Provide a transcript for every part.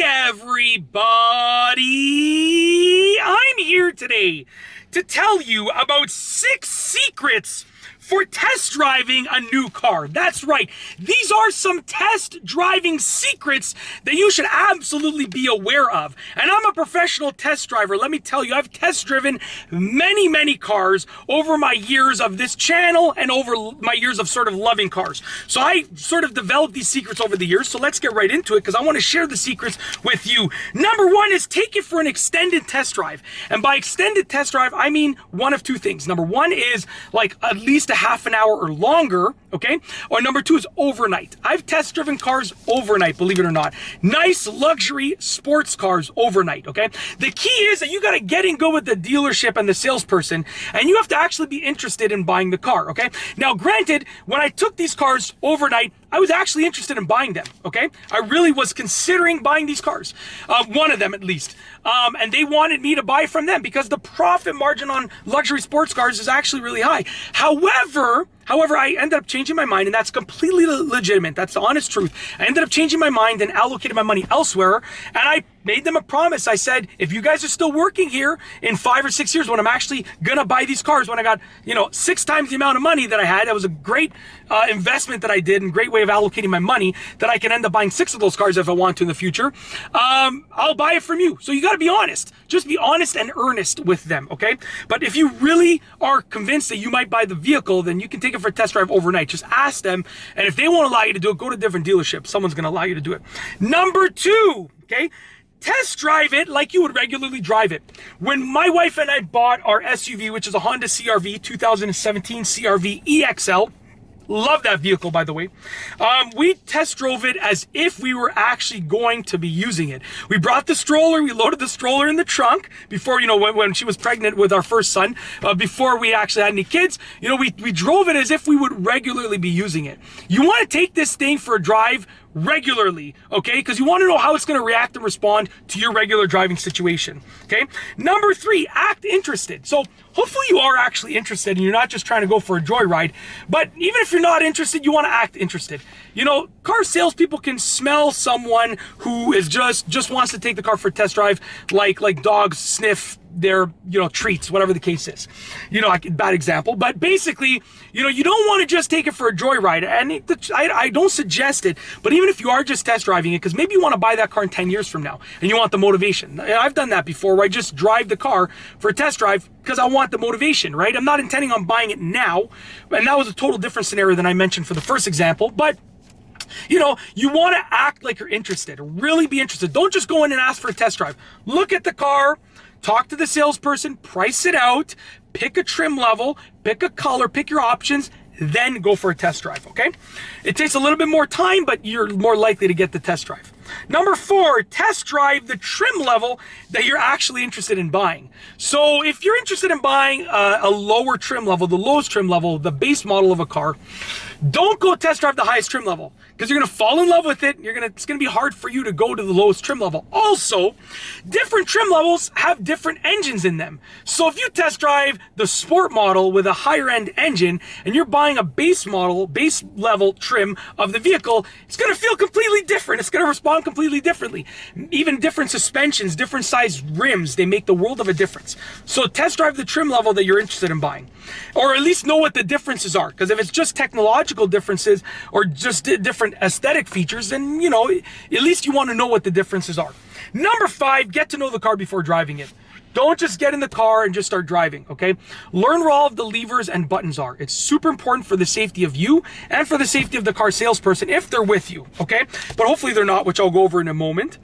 Everybody! I'm here today to tell you about 6 secrets for test driving a new car. That's right. These are some test driving secrets that you should absolutely be aware of. And I'm a professional test driver. Let me tell you, I've test driven many cars over my years of this channel and over my years of sort of loving cars. So I sort of developed these secrets over the years. So let's get right into it because I want to share the secrets with you. Number 1 is take it for an extended test drive. And by extended test drive, I mean one of 2 things. Number 1 is like at least a half an hour or longer, okay? Or number 2 is overnight. I've test driven cars overnight, believe it or not. Nice luxury sports cars overnight, okay? The key is that you got to get in good with the dealership and the salesperson, and you have to actually be interested in buying the car, okay? Now, granted, when I took these cars overnight, I was actually interested in buying them, okay? I really was considering buying these cars, one of them at least. And they wanted me to buy from them because the profit margin on luxury sports cars is actually really high. However, I ended up changing my mind, and that's completely legitimate. That's the honest truth. I ended up changing my mind and allocated my money elsewhere, and I made them a promise. I said, if you guys are still working here in 5 or 6 years when I'm actually gonna buy these cars, when I got, 6 times the amount of money that I had, that was a great investment that I did and great way of allocating my money that I can end up buying 6 of those cars if I want to in the future. I'll buy it from you. So you gotta be honest. Just be honest and earnest with them, okay? But if you really are convinced that you might buy the vehicle, then you can take it for a test drive overnight. Just ask them, and if they won't allow you to do it, go to a different dealership. Someone's gonna allow you to do it. Number 2, okay? Test drive it like you would regularly drive it. When my wife and I bought our SUV, which is a Honda CR-V, 2017 CR-V EXL, love that vehicle, by the way. We test drove it as if we were actually going to be using it. We brought the stroller, we loaded the stroller in the trunk before, when she was pregnant with our first son, before we actually had any kids. We drove it as if we would regularly be using it. You want to take this thing for a drive regularly, okay? Because you want to know how it's going to react and respond to your regular driving situation, okay? Number 3, act interested. So hopefully you are actually interested and you're not just trying to go for a joyride, but even if you're not interested, you want to act interested. Car salespeople can smell someone who is just wants to take the car for a test drive like dogs sniff their treats, whatever the case is. Bad example, but basically, you don't want to just take it for a joyride, and I don't suggest it, but even if you are just test driving it, because maybe you want to buy that car in 10 years from now and you want the motivation. I've done that before, where I just drive the car for a test drive because I want the motivation, right? I'm not intending on buying it now, and that was a total different scenario than I mentioned for the first example, but you want to act like you're interested, really be interested. Don't just go in and ask for a test drive. Look at the car, talk to the salesperson, price it out, pick a trim level, pick a color, pick your options, then go for a test drive, okay? It takes a little bit more time, but you're more likely to get the test drive. Number 4, test drive the trim level that you're actually interested in buying. So if you're interested in buying a lower trim level, the lowest trim level, the base model of a car, don't go test drive the highest trim level because you're going to fall in love with it. It's going to be hard for you to go to the lowest trim level. Also, different trim levels have different engines in them. So if you test drive the sport model with a higher end engine and you're buying a base model, base level trim of the vehicle, it's going to feel completely different. It's going to respond completely differently. Even different suspensions, different size rims, they make the world of a difference. So test drive the trim level that you're interested in buying, or at least know what the differences are. Because if it's just technological differences or just different aesthetic features, then at least you want to know what the differences are. Number 5, get to know the car before driving it. Don't just get in the car and just start driving, okay? Learn where all of the levers and buttons are. It's super important for the safety of you and for the safety of the car salesperson if they're with you, okay? But hopefully they're not, which I'll go over in a moment.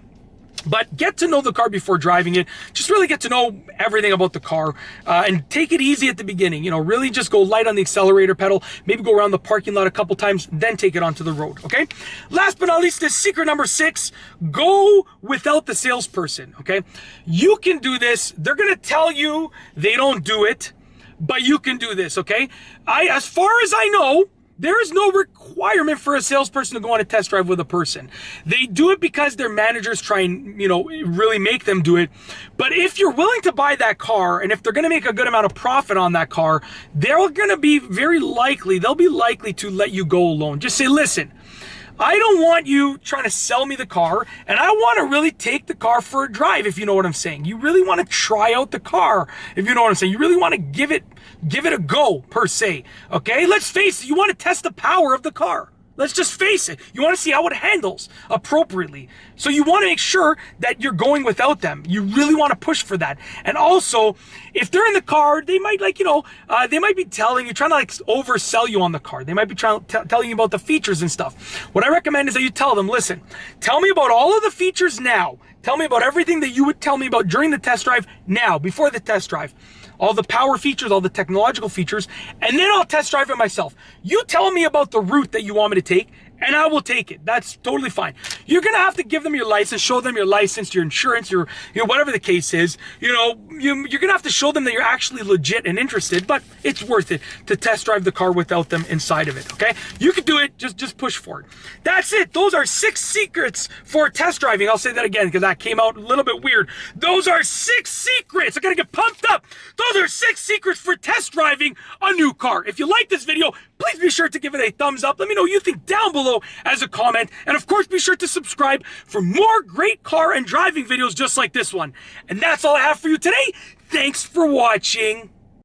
But get to know the car before driving it. Just really get to know everything about the car and take it easy at the beginning. Really just go light on the accelerator pedal, maybe go around the parking lot a couple times, then take it onto the road, okay? Last but not least is secret number 6, go without the salesperson, okay? You can do this. They're going to tell you they don't do it, but you can do this, okay? As far as I know, there is no requirement for a salesperson to go on a test drive with a person. They do it because their managers try and, really make them do it. But if you're willing to buy that car, and if they're going to make a good amount of profit on that car, they'll be likely to let you go alone. Just say, listen, I don't want you trying to sell me the car, and I want to really take the car for a drive, if you know what I'm saying. You really want to try out the car, if you know what I'm saying. You really want to give it a go, per se. Okay, let's face it, you want to test the power of the car. Let's just face it. You want to see how it handles appropriately. So you want to make sure that you're going without them. You really want to push for that. And also, if they're in the car, they might they might be telling you, trying to oversell you on the car. They might be trying to tell you about the features and stuff. What I recommend is that you tell them, listen, tell me about all of the features now. Tell me about everything that you would tell me about during the test drive now, before the test drive. All the power features, all the technological features, and then I'll test drive it myself. You tell me about the route that you want me to take, and I will take it. That's totally fine. You're gonna have to give them your license, show them your license, your insurance, your whatever the case is. You're gonna have to show them that you're actually legit and interested, but it's worth it to test drive the car without them inside of it, okay? You can do it, just push for it. That's it. Those are 6 secrets for test driving. I'll say that again because that came out a little bit weird. Those are 6 secrets. I gotta get pumped up. Those are 6 secrets for test driving a new car. If you like this video, please be sure to give it a thumbs up. Let me know what you think down below as a comment. And of course, be sure to subscribe for more great car and driving videos just like this one. And that's all I have for you today. Thanks for watching.